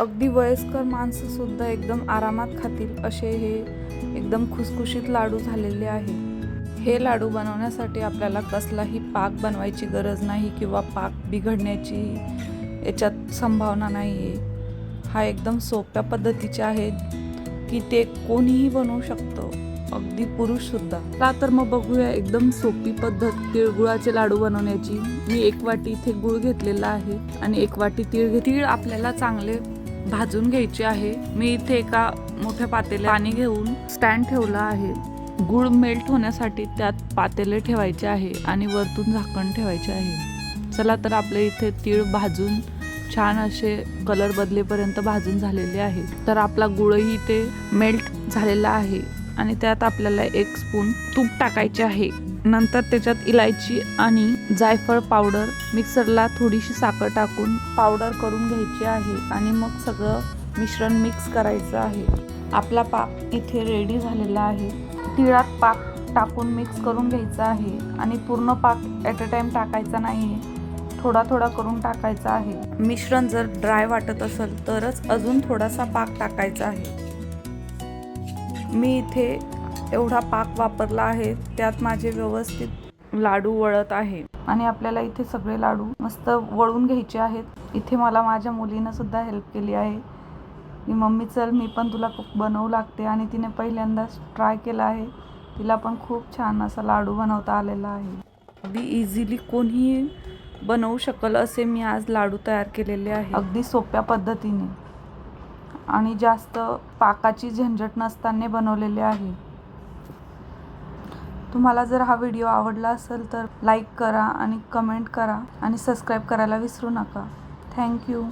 अगदी वयस्कर माणसंसुद्धा एकदम आरामात खातील असे हे एकदम खुसखुशीत लाडू झालेले आहे। हे लाडू बनवण्यासाठी आपल्याला कसलाही पाक बनवायची गरज नाही किंवा पाक बिघडण्याची याच्यात संभावना नाही आहे। हा एकदम सोप्या पद्धतीचे आहे की ते कोणीही बनवू शकतो, अगदी पुरुषसुद्धा। का तर मग बघूया एकदम सोपी पद्धत तिळगुळाचे लाडू बनवण्याची। मी 1 वाटी इथे गुळ घेतलेला आहे आणि 1 वाटी तीळ आपल्याला चांगले भाजून घ्यायचे आहे। मी इथे एका मोठ्या पातेल्यात पाणी घेऊन स्टँड ठेवला आहे। गुळ मेल्ट होण्यासाठी त्यात पातेले ठेवायचे आहे आणि वरतून झाकण ठेवायचे आहे। चला तर आपले इथे तीळ भाजून छान असे कलर बदलेपर्यंत भाजून झालेले आहे। तर आपला गुळही इथे मेल्ट झालेला आहे आणि त्यात आपल्याला 1 स्पून तूप टाकायचे आहे। नंतर त्याच्यात इलायची आणि जायफळ पावडर, मिक्सरला थोडीशी साखर टाकून पावडर करून घ्यायची आहे आणि मग सगळं मिश्रण मिक्स करायचं आहे। आपला पाक इथे रेडी झालेला आहे। तिळात पाक टाकून मिक्स करून घ्यायचा आहे आणि पूर्ण पाक ॲट अ टाइम टाकायचा नाही आहे, थोडा थोडा करून टाकायचा आहे। मिश्रण जर ड्राय वाटत असेल तरच अजून थोडासा पाक टाकायचा आहे। मी इथे एवढा पाक वापरला आहे, त्यात माझे व्यवस्थित लाडू वळत आहे आणि आपल्याला इथे सगळे लाडू मस्त वळून घ्यायचे आहेत। इथे मला माझ्या मुलीनं सुद्धा हेल्प केली आहे की मम्मी चल मी पण तुला बनवू लागते, आणि तिने पहिल्यांदाच ट्राय केला आहे। तिला पण खूप छान असा लाडू बनवता आलेला आहे। अगदी इझिली कोणीही बनवू शकल असे मी आज लाडू तयार केलेले आहे, अगदी सोप्या पद्धतीने आणि जास्त पाकाची झंझट नसताना बनवलेले आहे। तुम्हाला जर हा व्हिडिओ आवडला असेल तर लाईक करा आणि कमेंट करा आणि सबस्क्राईब करायला विसरू नका। थँक्यू।